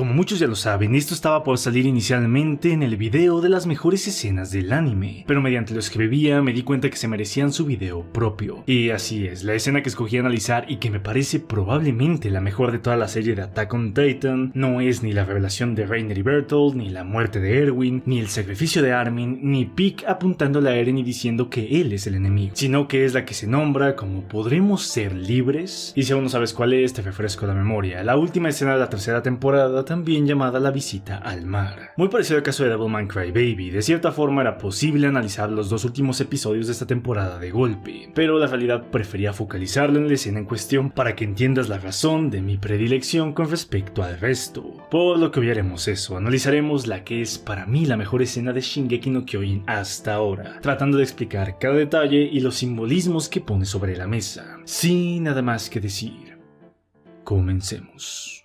Como muchos ya lo saben, esto estaba por salir inicialmente en el video de las mejores escenas del anime, pero mediante lo que veía me di cuenta que se merecían su video propio. Y así es, la escena que escogí analizar y que me parece probablemente la mejor de toda la serie de Attack on Titan no es ni la revelación de Reiner y Bertolt, ni la muerte de Erwin, ni el sacrificio de Armin, ni Pieck apuntándole a Eren y diciendo que él es el enemigo, sino que es la que se nombra como "podremos ser libres". Y si aún no sabes cuál es, te refresco la memoria. La última escena de la tercera temporada, también llamada La visita al mar. Muy parecido al caso de Devilman Crybaby, de cierta forma era posible analizar los dos últimos episodios de esta temporada de golpe, pero la realidad prefería focalizarlo en la escena en cuestión para que entiendas la razón de mi predilección con respecto al resto. Por lo que hoy haremos eso, analizaremos la que es para mí la mejor escena de Shingeki no Kyojin hasta ahora, tratando de explicar cada detalle y los simbolismos que pone sobre la mesa. Sin nada más que decir, comencemos.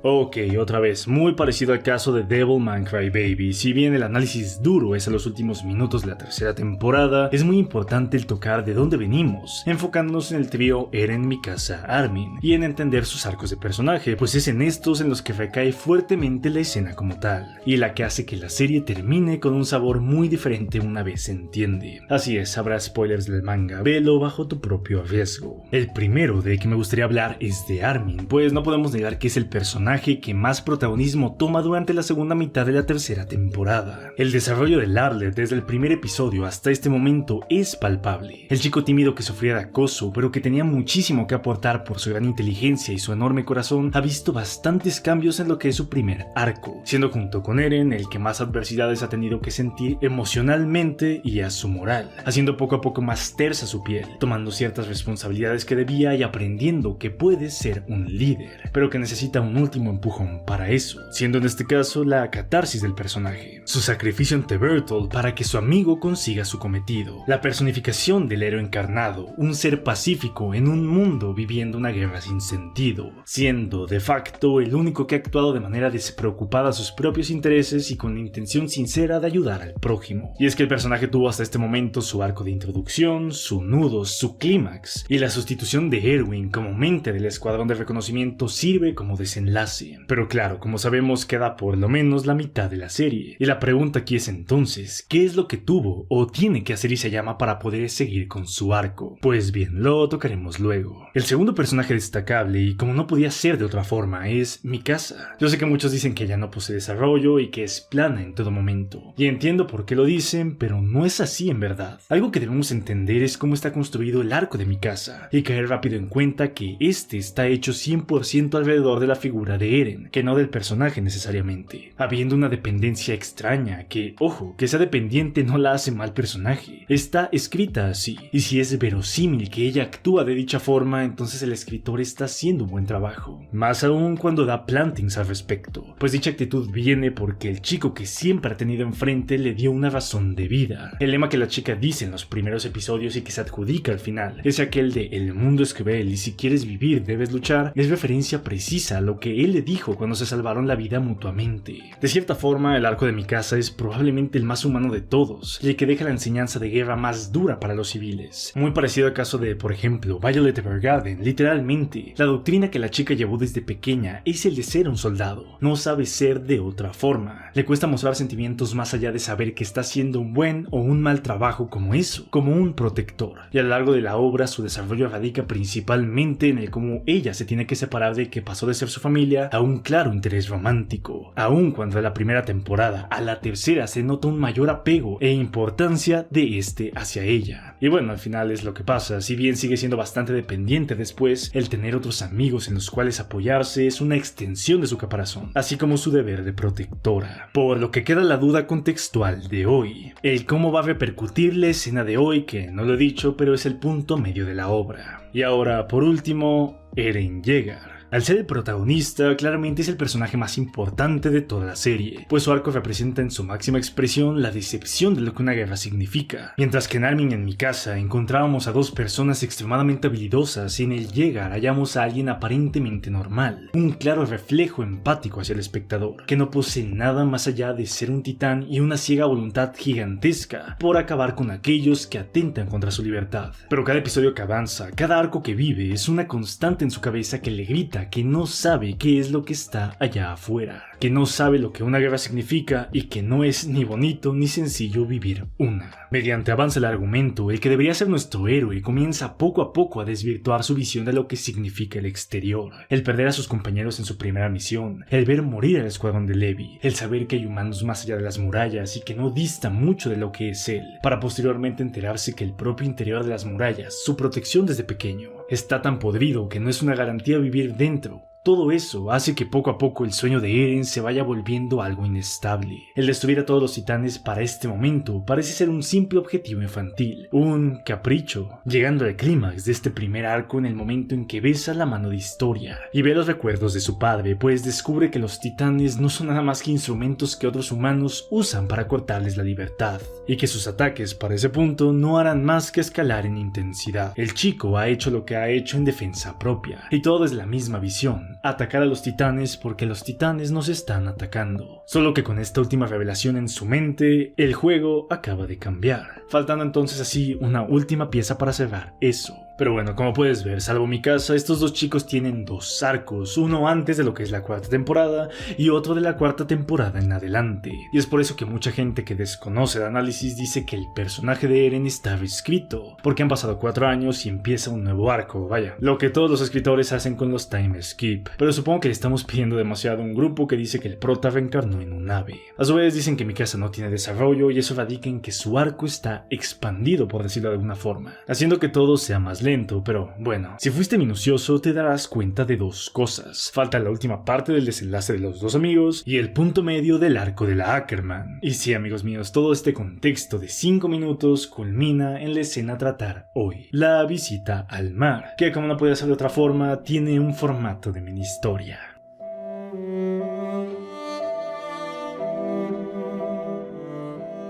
Ok, otra vez, muy parecido al caso de Devilman Crybaby. Si bien el análisis duro es en los últimos minutos de la tercera temporada, es muy importante el tocar de dónde venimos, enfocándonos en el trío Eren, Mikasa, Armin, y en entender sus arcos de personaje, pues es en estos en los que recae fuertemente la escena como tal, y la que hace que la serie termine con un sabor muy diferente una vez se entiende. Así es, habrá spoilers del manga, velo bajo tu propio riesgo. El primero de que me gustaría hablar es de Armin, pues no podemos negar que es el personaje que más protagonismo toma durante la segunda mitad de la tercera temporada. El desarrollo de Larler desde el primer episodio hasta este momento es palpable. El chico tímido que sufría de acoso, pero que tenía muchísimo que aportar por su gran inteligencia y su enorme corazón, ha visto bastantes cambios en lo que es su primer arco, siendo junto con Eren el que más adversidades ha tenido que sentir emocionalmente y a su moral, haciendo poco a poco más tersa su piel, tomando ciertas responsabilidades que debía y aprendiendo que puede ser un líder, pero que necesita un último empujón para eso, siendo en este caso la catarsis del personaje, su sacrificio ante Bertolt para que su amigo consiga su cometido, la personificación del héroe encarnado, un ser pacífico en un mundo viviendo una guerra sin sentido, siendo de facto el único que ha actuado de manera despreocupada a sus propios intereses y con la intención sincera de ayudar al prójimo. Y es que el personaje tuvo hasta este momento su arco de introducción, su nudo, su clímax, y la sustitución de Erwin como mente del escuadrón de reconocimiento sirve como desenlace. Pero claro, como sabemos, queda por lo menos la mitad de la serie. Y la pregunta aquí es entonces, ¿qué es lo que tuvo o tiene que hacer Isayama para poder seguir con su arco? Pues bien, lo tocaremos luego. El segundo personaje destacable, y como no podía ser de otra forma, es Mikasa. Yo sé que muchos dicen que ella no posee desarrollo y que es plana en todo momento. Y entiendo por qué lo dicen, pero no es así en verdad. Algo que debemos entender es cómo está construido el arco de Mikasa, y caer rápido en cuenta que este está hecho 100% alrededor de la figura de Eren, que no del personaje necesariamente, habiendo una dependencia extraña que, ojo, que esa dependiente no la hace mal personaje, está escrita así, y si es verosímil que ella actúa de dicha forma, entonces el escritor está haciendo un buen trabajo, más aún cuando da plantings al respecto, pues dicha actitud viene porque el chico que siempre ha tenido enfrente le dio una razón de vida. El lema que la chica dice en los primeros episodios y que se adjudica al final, es aquel de "el mundo es cruel y si quieres vivir debes luchar", es referencia precisa a lo que él le dijo cuando se salvaron la vida mutuamente. De cierta forma, el arco de Mikasa es probablemente el más humano de todos, y el que deja la enseñanza de guerra más dura para los civiles. Muy parecido al caso de, por ejemplo, Violet Evergarden. Literalmente, la doctrina que la chica llevó desde pequeña es el de ser un soldado. No sabe ser de otra forma. Le cuesta mostrar sentimientos más allá de saber que está haciendo un buen o un mal trabajo como eso, como un protector. Y a lo largo de la obra, su desarrollo radica principalmente en el cómo ella se tiene que separar de que pasó de ser su familia a un claro interés romántico, aun cuando de la primera temporada a la tercera se nota un mayor apego e importancia de este hacia ella. Y bueno, al final es lo que pasa, si bien sigue siendo bastante dependiente después, el tener otros amigos en los cuales apoyarse es una extensión de su caparazón, así como su deber de protectora. Por lo que queda la duda contextual de hoy, el cómo va a repercutir la escena de hoy, que no lo he dicho, pero es el punto medio de la obra. Y ahora, por último, Eren Yeager. Al ser el protagonista, claramente es el personaje más importante de toda la serie, pues su arco representa en su máxima expresión la decepción de lo que una guerra significa. Mientras que en Armin en Mikasa encontrábamos a dos personas extremadamente habilidosas, en el Yeager hallamos a alguien aparentemente normal, un claro reflejo empático hacia el espectador, que no posee nada más allá de ser un titán y una ciega voluntad gigantesca por acabar con aquellos que atentan contra su libertad. Pero cada episodio que avanza, cada arco que vive, es una constante en su cabeza que le grita que no sabe qué es lo que está allá afuera, que no sabe lo que una guerra significa y que no es ni bonito ni sencillo vivir una. Mediante avanza el argumento, el que debería ser nuestro héroe comienza poco a poco a desvirtuar su visión de lo que significa el exterior, el perder a sus compañeros en su primera misión, el ver morir al escuadrón de Levi, el saber que hay humanos más allá de las murallas y que no dista mucho de lo que es él, para posteriormente enterarse que el propio interior de las murallas, su protección desde pequeño, está tan podrido que no es una garantía vivir dentro. Todo eso hace que poco a poco el sueño de Eren se vaya volviendo algo inestable. El destruir a todos los titanes para este momento parece ser un simple objetivo infantil, un capricho, llegando al clímax de este primer arco en el momento en que besa la mano de Historia y ve los recuerdos de su padre, pues descubre que los titanes no son nada más que instrumentos que otros humanos usan para cortarles la libertad, y que sus ataques para ese punto no harán más que escalar en intensidad. El chico ha hecho lo que ha hecho en defensa propia, y todo es la misma visión: atacar a los titanes porque los titanes nos están atacando. Solo que con esta última revelación en su mente, el juego acaba de cambiar, faltando entonces así una última pieza para cerrar eso. Pero bueno, como puedes ver, salvo Mikasa, estos dos chicos tienen dos arcos, uno antes de lo que es la cuarta temporada y otro de la cuarta temporada en adelante. Y es por eso que mucha gente que desconoce el análisis dice que el personaje de Eren está reescrito, porque han pasado 4 años y empieza un nuevo arco, vaya, lo que todos los escritores hacen con los time skip. Pero supongo que le estamos pidiendo demasiado a un grupo que dice que el prota reencarnó en un ave. A su vez dicen que Mikasa no tiene desarrollo y eso radica en que su arco está expandido, por decirlo de alguna forma, haciendo que todo sea más lento. Pero bueno, si fuiste minucioso te darás cuenta de dos cosas: falta la última parte del desenlace de los dos amigos y el punto medio del arco de la Ackerman. Y sí, amigos míos, todo este contexto de 5 minutos culmina en la escena a tratar hoy, la visita al mar, que como no puede ser de otra forma, tiene un formato de mini historia.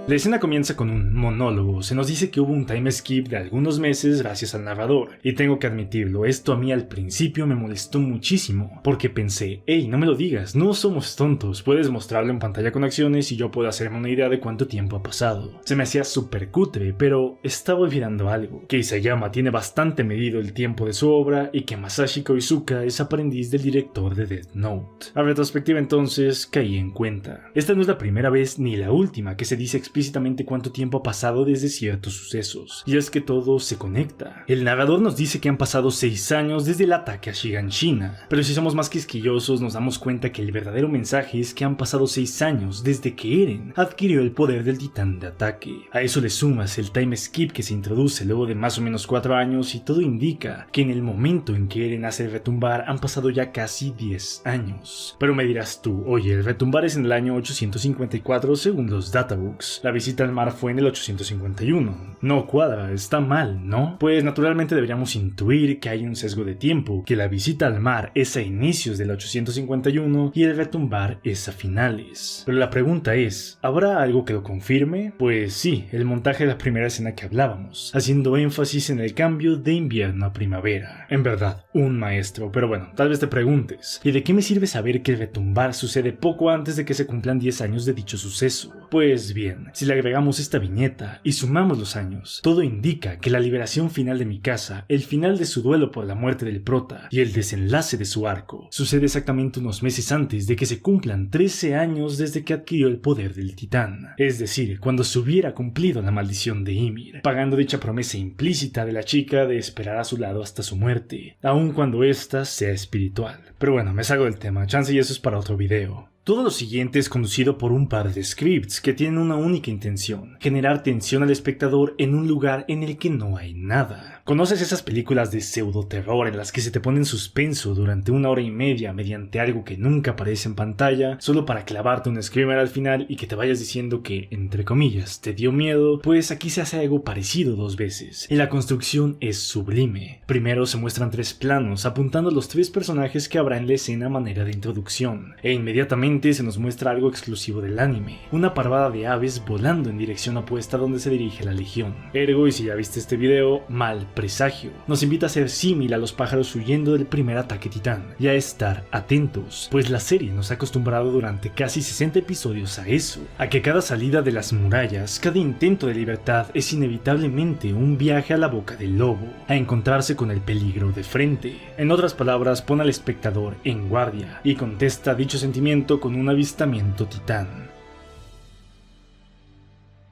La escena comienza con un monólogo. Se nos dice que hubo un time skip de algunos meses gracias al narrador. Y tengo que admitirlo, esto a mí al principio me molestó muchísimo, porque pensé, hey, no me lo digas, no somos tontos, puedes mostrarlo en pantalla con acciones y yo puedo hacerme una idea de cuánto tiempo ha pasado. Se me hacía súper cutre, pero estaba olvidando algo: que Isayama tiene bastante medido el tiempo de su obra y que Masashi Koizuka es aprendiz del director de Death Note. A retrospectiva entonces caí en cuenta. Esta no es la primera vez ni la última que se dice explícitamente cuánto tiempo ha pasado desde ciertos sucesos, y es que todo se conecta. El narrador nos dice que han pasado 6 años desde el ataque a Shiganshina, pero si somos más quisquillosos nos damos cuenta que el verdadero mensaje es que han pasado 6 años desde que Eren adquirió el poder del titán de ataque. A eso le sumas el time skip que se introduce luego de más o menos 4 años y todo indica que en el momento en que Eren hace el retumbar han pasado ya casi 10 años. Pero me dirás tú, oye, el retumbar es en el año 854 según los databooks. La visita al mar fue en el 851. No cuadra, está mal, ¿no? Pues naturalmente deberíamos intuir que hay un sesgo de tiempo, que la visita al mar es a inicios del 851 y el retumbar es a finales. Pero la pregunta es, ¿habrá algo que lo confirme? Pues sí, el montaje de la primera escena que hablábamos, haciendo énfasis en el cambio de invierno a primavera. En verdad, un maestro, pero bueno, tal vez te preguntes, ¿y de qué me sirve saber que el retumbar sucede poco antes de que se cumplan 10 años de dicho suceso? Pues bien, si le agregamos esta viñeta y sumamos los años, todo indica que la liberación final de Mikasa, el final de su duelo por la muerte del prota y el desenlace de su arco, sucede exactamente unos meses antes de que se cumplan 13 años desde que adquirió el poder del titán, es decir, cuando se hubiera cumplido la maldición de Ymir, pagando dicha promesa implícita de la chica de esperar a su lado hasta su muerte, aun cuando ésta sea espiritual. Pero bueno, me salgo del tema, chance y eso es para otro video. Todo lo siguiente es conducido por un par de scripts que tienen una única intención: generar tensión al espectador en un lugar en el que no hay nada. ¿Conoces esas películas de pseudoterror en las que se te pone en suspenso durante 1 hora y media mediante algo que nunca aparece en pantalla, solo para clavarte un screamer al final y que te vayas diciendo que, entre comillas, te dio miedo? Pues aquí se hace algo parecido 2 veces, y la construcción es sublime. Primero se muestran 3 planos apuntando a los 3 personajes que habrá en la escena a manera de introducción, e inmediatamente se nos muestra algo exclusivo del anime, una parvada de aves volando en dirección opuesta donde se dirige la legión. Ergo, y si ya viste este video, mal presagio. Nos invita a ser símil a los pájaros huyendo del primer ataque titán, y a estar atentos, pues la serie nos ha acostumbrado durante casi 60 episodios a eso, a que cada salida de las murallas, cada intento de libertad es inevitablemente un viaje a la boca del lobo, a encontrarse con el peligro de frente. En otras palabras, pone al espectador en guardia, y contesta dicho sentimiento con un avistamiento titán.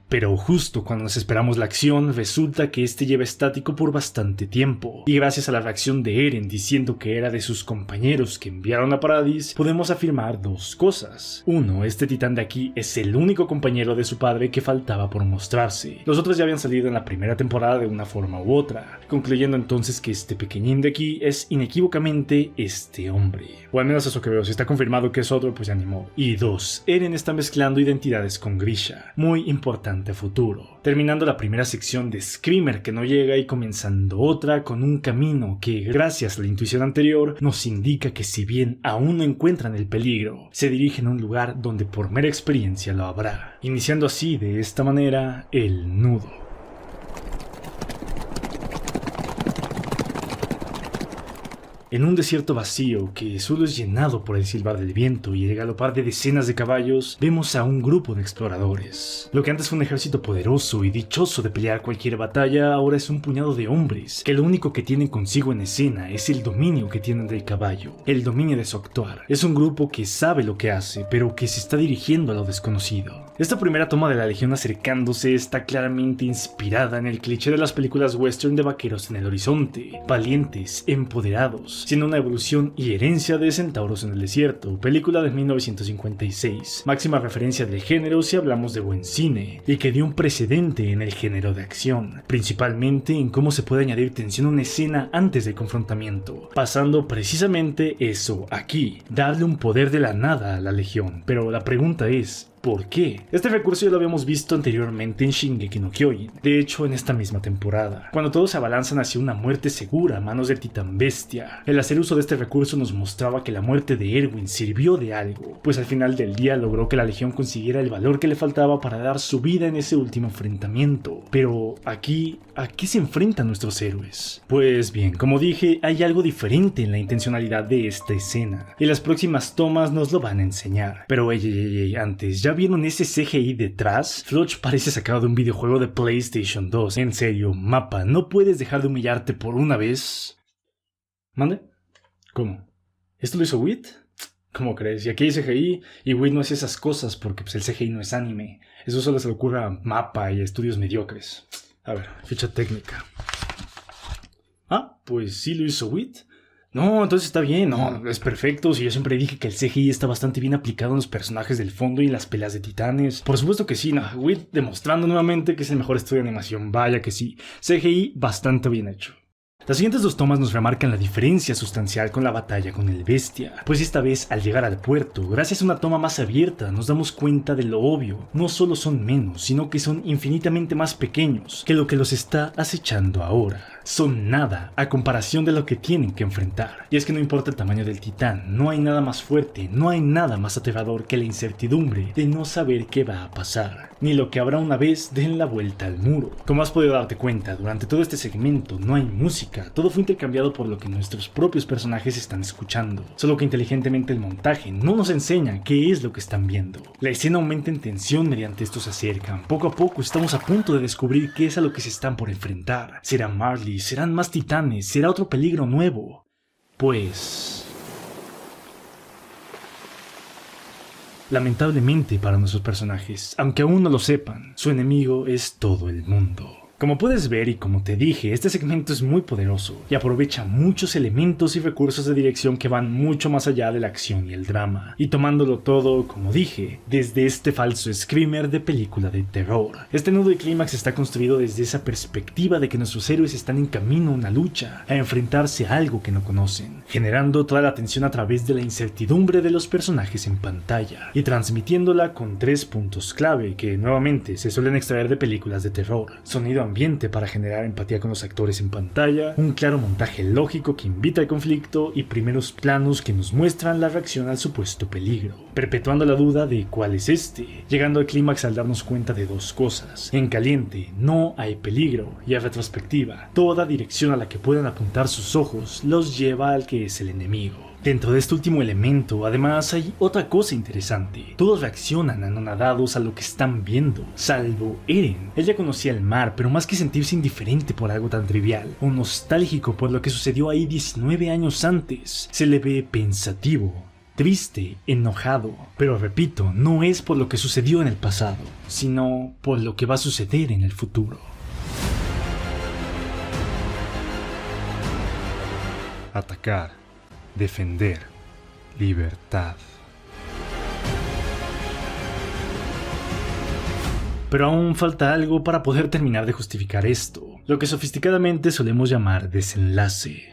Pero justo cuando nos esperamos la acción, resulta que este lleva estático por bastante tiempo, y gracias a la reacción de Eren diciendo que era de sus compañeros que enviaron a Paradis, podemos afirmar 2 cosas. 1, este titán de aquí es el único compañero de su padre que faltaba por mostrarse. Los otros ya habían salido en la primera temporada de una forma u otra, concluyendo entonces que este pequeñín de aquí es inequívocamente este hombre. O al menos eso que veo, si está confirmado que es otro, pues ya ni modo. Y 2, Eren está mezclando identidades con Grisha, muy importante a futuro, terminando la primera sección de Screamer que no llega y comenzando otra con un camino que, gracias a la intuición anterior, nos indica que si bien aún no encuentran el peligro, se dirigen a un lugar donde por mera experiencia lo habrá, iniciando así de esta manera el nudo. En un desierto vacío que solo es llenado por el silbar del viento y el galopar de decenas de caballos, vemos a un grupo de exploradores. Lo que antes fue un ejército poderoso y dichoso de pelear cualquier batalla, ahora es un puñado de hombres que lo único que tienen consigo en escena es el dominio que tienen del caballo, el dominio de su actuar. Es un grupo que sabe lo que hace, pero que se está dirigiendo a lo desconocido. Esta primera toma de la legión acercándose está claramente inspirada en el cliché de las películas western de vaqueros en el horizonte, valientes, empoderados, siendo una evolución y herencia de Centauros en el Desierto, película de 1956, máxima referencia del género si hablamos de buen cine, y que dio un precedente en el género de acción, principalmente en cómo se puede añadir tensión a una escena antes del confrontamiento, pasando precisamente eso aquí, darle un poder de la nada a la legión. Pero la pregunta es, ¿por qué? Este recurso ya lo habíamos visto anteriormente en Shingeki no Kyojin, de hecho en esta misma temporada, cuando todos se abalanzan hacia una muerte segura a manos del titán bestia. El hacer uso de este recurso nos mostraba que la muerte de Erwin sirvió de algo, pues al final del día logró que la legión consiguiera el valor que le faltaba para dar su vida en ese último enfrentamiento. Pero aquí, ¿a qué se enfrentan nuestros héroes? Pues bien, como dije, hay algo diferente en la intencionalidad de esta escena, y las próximas tomas nos lo van a enseñar. Pero antes, ¿ya vieron ese CGI detrás? Floch parece sacado de un videojuego de PlayStation 2. En serio, Mappa, ¿no puedes dejar de humillarte por una vez? ¿Mande? ¿Cómo? ¿Esto lo hizo Wit? ¿Cómo crees? Y aquí hay CGI y Wit no hace esas cosas porque pues, el CGI no es anime. Eso solo se le ocurre a Mappa y a estudios mediocres. A ver, ficha técnica. Ah, pues sí lo hizo Wit. No, entonces está bien, no, es perfecto. Si yo siempre dije que el CGI está bastante bien aplicado en los personajes del fondo y en las peleas de titanes. Por supuesto que sí, no, Wit demostrando nuevamente que es el mejor estudio de animación. Vaya que sí, CGI bastante bien hecho. Las siguientes 2 tomas nos remarcan la diferencia sustancial con la batalla con el bestia, pues esta vez al llegar al puerto, gracias a una toma más abierta, nos damos cuenta de lo obvio. No solo son menos, sino que son infinitamente más pequeños que lo que los está acechando ahora. Son nada a comparación de lo que tienen que enfrentar. Y es que no importa el tamaño del titán, no hay nada más fuerte, no hay nada más aterrador que la incertidumbre de no saber qué va a pasar, ni lo que habrá una vez den la vuelta al muro. Como has podido darte cuenta, durante todo este segmento no hay música, todo fue intercambiado por lo que nuestros propios personajes están escuchando, solo que inteligentemente el montaje no nos enseña qué es lo que están viendo. La escena aumenta en tensión mediante estos se acercan, poco a poco estamos a punto de descubrir qué es a lo que se están por enfrentar. ¿Será Marley? ¿Serán más titanes? ¿Será otro peligro nuevo? Pues... lamentablemente para nuestros personajes, aunque aún no lo sepan, su enemigo es todo el mundo. Como puedes ver y como te dije, este segmento es muy poderoso y aprovecha muchos elementos y recursos de dirección que van mucho más allá de la acción y el drama, y tomándolo todo, como dije, desde este falso screamer de película de terror. Este nudo de clímax está construido desde esa perspectiva de que nuestros héroes están en camino a una lucha, a enfrentarse a algo que no conocen, generando toda la tensión a través de la incertidumbre de los personajes en pantalla, y transmitiéndola con 3 puntos clave que nuevamente se suelen extraer de películas de terror: sonido ambiente para generar empatía con los actores en pantalla, un claro montaje lógico que invita al conflicto y primeros planos que nos muestran la reacción al supuesto peligro, perpetuando la duda de cuál es este, llegando al clímax al darnos cuenta de dos cosas: en caliente no hay peligro, y a retrospectiva, toda dirección a la que puedan apuntar sus ojos los lleva al que es el enemigo. Dentro de este último elemento, además, hay otra cosa interesante. Todos reaccionan anonadados a lo que están viendo, salvo Eren. Ella conocía el mar, pero más que sentirse indiferente por algo tan trivial, o nostálgico por lo que sucedió ahí 19 años antes, se le ve pensativo, triste, enojado. Pero repito, no es por lo que sucedió en el pasado, sino por lo que va a suceder en el futuro. Atacar. Defender. Libertad. Pero aún falta algo para poder terminar de justificar esto, lo que sofisticadamente solemos llamar desenlace.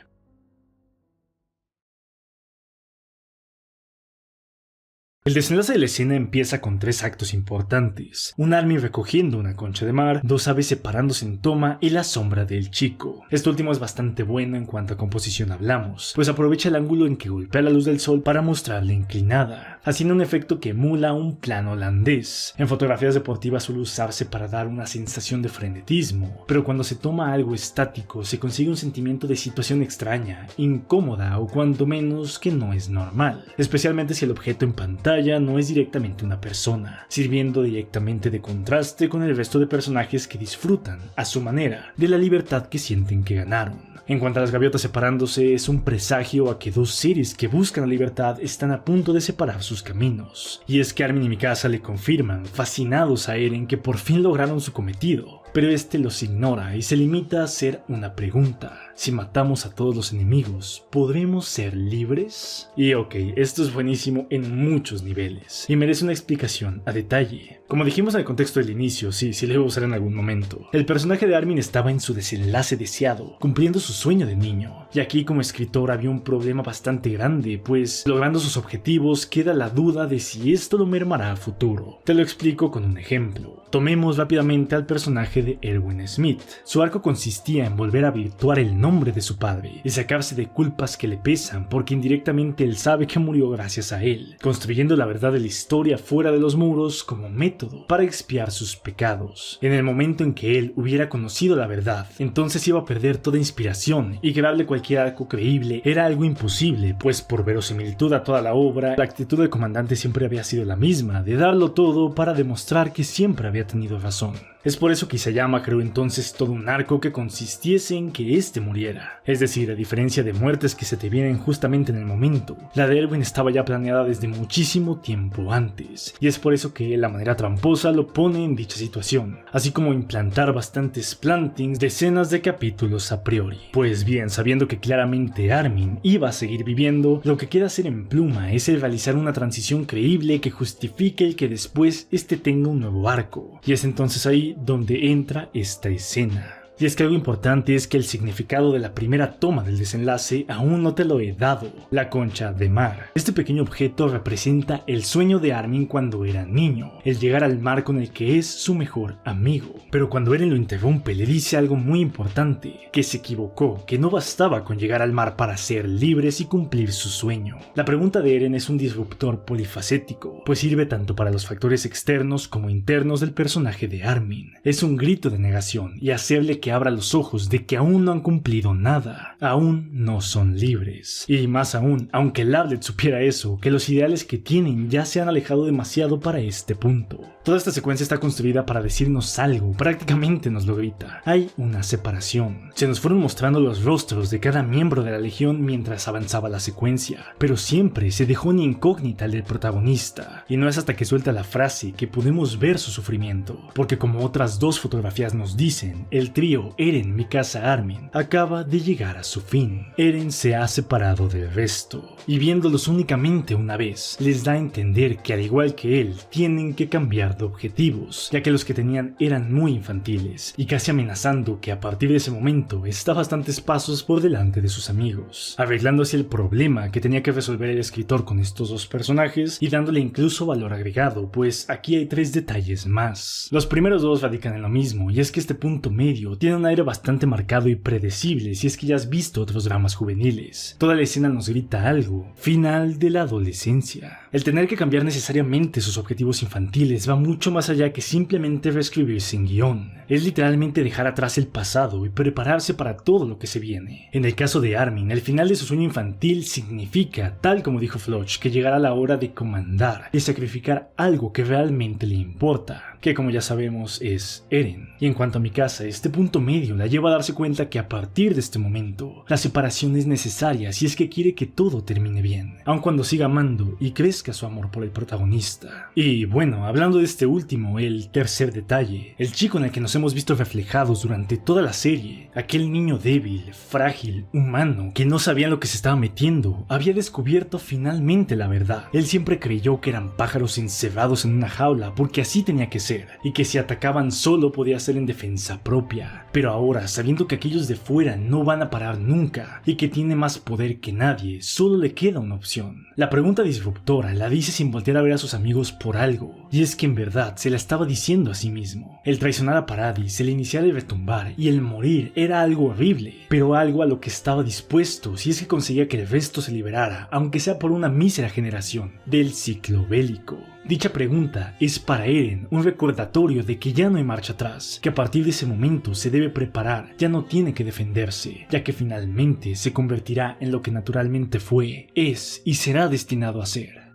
El desenlace de la escena empieza con 3 actos importantes: un Armin recogiendo una concha de mar, 2 aves separándose en toma y la sombra del chico. Este último es bastante bueno en cuanto a composición hablamos, pues aprovecha el ángulo en que golpea la luz del sol para mostrarla inclinada, haciendo un efecto que emula un plano holandés. En fotografías deportivas suele usarse para dar una sensación de frenetismo, pero cuando se toma algo estático se consigue un sentimiento de situación extraña, incómoda o cuanto menos que no es normal, especialmente si el objeto en pantalla no es directamente una persona, sirviendo directamente de contraste con el resto de personajes que disfrutan, a su manera, de la libertad que sienten que ganaron. En cuanto a las gaviotas separándose, es un presagio a que 2 seres que buscan la libertad están a punto de separar sus caminos. Y es que Armin y Mikasa le confirman, fascinados a Eren, que por fin lograron su cometido, pero este los ignora y se limita a hacer una pregunta: si matamos a todos los enemigos, ¿podremos ser libres? Y ok, esto es buenísimo en muchos niveles, y merece una explicación a detalle. Como dijimos en el contexto del inicio, sí lo iba a usar en algún momento, el personaje de Armin estaba en su desenlace deseado, cumpliendo su sueño de niño, y aquí como escritor había un problema bastante grande, pues logrando sus objetivos queda la duda de si esto lo mermará a futuro. Te lo explico con un ejemplo. Tomemos rápidamente al personaje de Erwin Smith. Su arco consistía en volver a virtuar el nombre de su padre y sacarse de culpas que le pesan porque indirectamente él sabe que murió gracias a él, construyendo la verdad de la historia fuera de los muros como método para expiar sus pecados. En el momento en que él hubiera conocido la verdad, entonces iba a perder toda inspiración y crearle cualquier arco creíble era algo imposible, pues por verosimilitud a toda la obra, la actitud del comandante siempre había sido la misma, de darlo todo para demostrar que siempre había tenido razón. Es por eso que Isayama creó entonces todo un arco que consistiese en que éste muriera. Es decir, a diferencia de muertes que se te vienen justamente en el momento, la de Erwin estaba ya planeada desde muchísimo tiempo antes, y es por eso que la manera tramposa lo pone en dicha situación, así como implantar bastantes plantings de escenas de capítulos a priori. Pues bien, sabiendo que claramente Armin iba a seguir viviendo, lo que queda hacer en Pluma es el realizar una transición creíble que justifique el que después este tenga un nuevo arco, y es entonces ahí donde entra esta escena. Y es que algo importante es que el significado de la primera toma del desenlace aún no te lo he dado: la concha de mar. Este pequeño objeto representa el sueño de Armin cuando era niño, el llegar al mar con el que es su mejor amigo. Pero cuando Eren lo interrumpe, le dice algo muy importante: que se equivocó, que no bastaba con llegar al mar para ser libres y cumplir su sueño. La pregunta de Eren es un disruptor polifacético, pues sirve tanto para los factores externos como internos del personaje de Armin. Es un grito de negación y hacerle que que abra los ojos de que aún no han cumplido nada, aún no son libres. Y más aún, aunque Lavlet supiera eso, que los ideales que tienen ya se han alejado demasiado para este punto. Toda esta secuencia está construida para decirnos algo, prácticamente nos lo grita. Hay una separación. Se nos fueron mostrando los rostros de cada miembro de la Legión mientras avanzaba la secuencia, pero siempre se dejó una incógnita al del protagonista, y no es hasta que suelta la frase que podemos ver su sufrimiento, porque como otras dos fotografías nos dicen, el trío Eren, Mikasa, Armin acaba de llegar a su fin. Eren se ha separado del resto, y viéndolos únicamente una vez, les da a entender que al igual que él, tienen que cambiar de objetivos, ya que los que tenían eran muy infantiles, y casi amenazando que a partir de ese momento está bastantes pasos por delante de sus amigos, arreglando así el problema que tenía que resolver el escritor con estos dos personajes y dándole incluso valor agregado, pues aquí hay 3 detalles más. Los primeros 2 radican en lo mismo, y es que este punto medio tiene un aire bastante marcado y predecible si es que ya has visto otros dramas juveniles. Toda la escena nos grita algo: final de la adolescencia. El tener que cambiar necesariamente sus objetivos infantiles va mucho más allá que simplemente reescribir sin guión. Es literalmente dejar atrás el pasado y prepararse para todo lo que se viene. En el caso de Armin, el final de su sueño infantil significa, tal como dijo Floch, que llegará la hora de comandar y sacrificar algo que realmente le importa, que como ya sabemos es Eren. Y en cuanto a Mikasa, este punto medio la lleva a darse cuenta que a partir de este momento, la separación es necesaria si es que quiere que todo termine bien, aun cuando siga amando y crezca su amor por el protagonista. Y bueno, hablando de este último, el tercer detalle, el chico en el que nos hemos visto reflejados durante toda la serie, aquel niño débil, frágil, humano, que no sabía en lo que se estaba metiendo, había descubierto finalmente la verdad. Él siempre creyó que eran pájaros encerrados en una jaula porque así tenía que ser, y que si atacaban solo podía ser en defensa propia. Pero ahora, sabiendo que aquellos de fuera no van a parar nunca, y que tiene más poder que nadie, solo le queda una opción. La pregunta disruptora la dice sin voltear a ver a sus amigos por algo, y es que en verdad se la estaba diciendo a sí mismo. El traicionar a Paradis, el iniciar el retumbar y el morir era algo horrible, pero algo a lo que estaba dispuesto si es que conseguía que el resto se liberara, aunque sea por una mísera generación, del ciclo bélico. Dicha pregunta es para Eren un recordatorio de que ya no hay marcha atrás, que a partir de ese momento se debe preparar, ya no tiene que defenderse, ya que finalmente se convertirá en lo que naturalmente fue, es y será destinado a ser: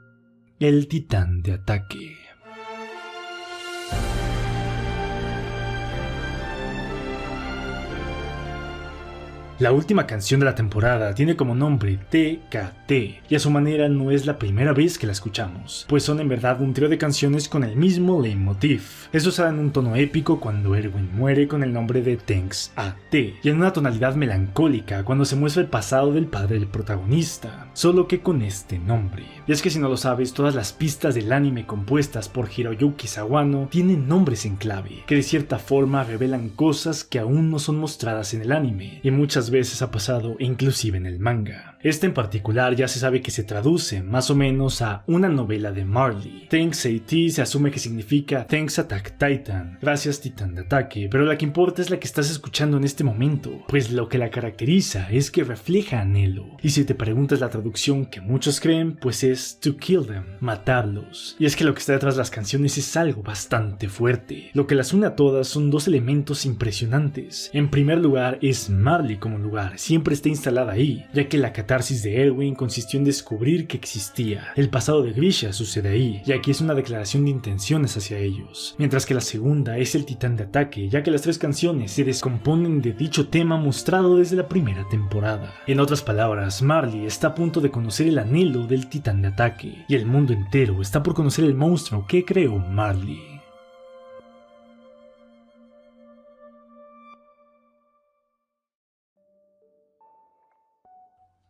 el titán de ataque. La última canción de la temporada tiene como nombre TKT, y a su manera no es la primera vez que la escuchamos, pues son en verdad un trío de canciones con el mismo leitmotiv. Eso se da en un tono épico cuando Erwin muere con el nombre de Thanks a T, y en una tonalidad melancólica cuando se muestra el pasado del padre del protagonista, solo que con este nombre. Y es que si no lo sabes, todas las pistas del anime compuestas por Hiroyuki Sawano tienen nombres en clave, que de cierta forma revelan cosas que aún no son mostradas en el anime, y muchas veces ha pasado inclusive en el manga. Este en particular ya se sabe que se traduce más o menos a una novela de Marley. Thanks AT se asume que significa Thanks Attack Titan, gracias titán de ataque, pero la que importa es la que estás escuchando en este momento, pues lo que la caracteriza es que refleja anhelo, y si te preguntas la traducción que muchos creen, pues es to kill them, matarlos. Y es que lo que está detrás de las canciones es algo bastante fuerte. Lo que las une a todas son 2 elementos impresionantes. En primer lugar es Marley como lugar, siempre está instalada ahí, ya que la catarsis de Erwin consistió en descubrir que existía. El pasado de Grisha sucede ahí, ya que es una declaración de intenciones hacia ellos, mientras que la segunda es el titán de ataque, ya que las 3 canciones se descomponen de dicho tema mostrado desde la primera temporada. En otras palabras, Marley está a punto de conocer el anhelo del titán de ataque, y el mundo entero está por conocer el monstruo que creó Marley.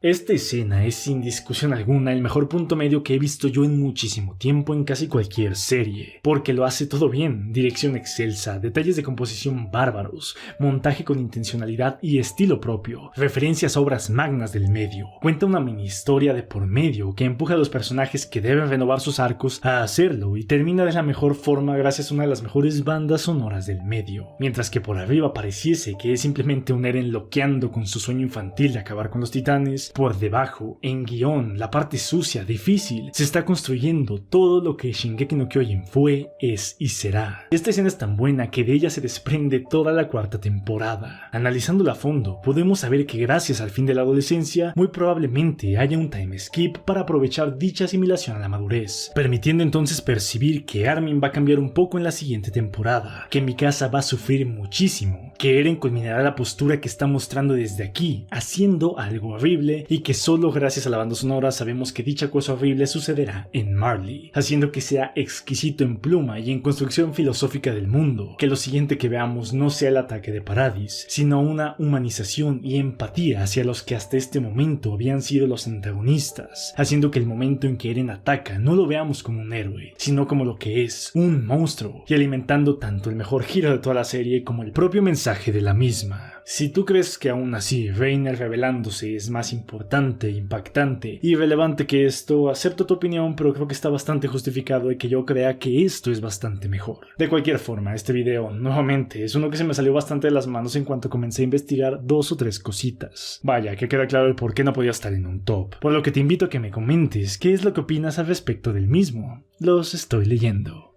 Esta escena es sin discusión alguna el mejor punto medio que he visto yo en muchísimo tiempo en casi cualquier serie, porque lo hace todo bien: dirección excelsa, detalles de composición bárbaros, montaje con intencionalidad y estilo propio, referencias a obras magnas del medio, cuenta una mini historia de por medio que empuja a los personajes que deben renovar sus arcos a hacerlo y termina de la mejor forma gracias a una de las mejores bandas sonoras del medio. Mientras que por arriba pareciese que es simplemente un Eren loqueando con su sueño infantil de acabar con los titanes, Por debajo, en guión, la parte sucia, difícil, se está construyendo todo lo que Shingeki no Kyojin fue, es y será. Esta escena es tan buena que de ella se desprende toda la cuarta temporada. Analizándola a fondo, podemos saber que gracias al fin de la adolescencia, muy probablemente haya un time skip para aprovechar dicha asimilación a la madurez, permitiendo entonces percibir que Armin va a cambiar un poco en la siguiente temporada, que Mikasa va a sufrir muchísimo, que Eren culminará la postura que está mostrando desde aquí, haciendo algo horrible, y que solo gracias a la banda sonora sabemos que dicha cosa horrible sucederá en Marley, haciendo que sea exquisito en pluma y en construcción filosófica del mundo, que lo siguiente que veamos no sea el ataque de Paradis, sino una humanización y empatía hacia los que hasta este momento habían sido los antagonistas, haciendo que el momento en que Eren ataca no lo veamos como un héroe, sino como lo que es, un monstruo, y alimentando tanto el mejor giro de toda la serie como el propio mensaje de la misma. Si tú crees que aún así Reiner revelándose es más importante, impactante y relevante que esto, acepto tu opinión, pero creo que está bastante justificado y que yo crea que esto es bastante mejor. De cualquier forma, este video, nuevamente, es uno que se me salió bastante de las manos en cuanto comencé a investigar 2 o 3 cositas. Vaya, que queda claro el por qué no podía estar en un top. Por lo que te invito a que me comentes qué es lo que opinas al respecto del mismo. Los estoy leyendo.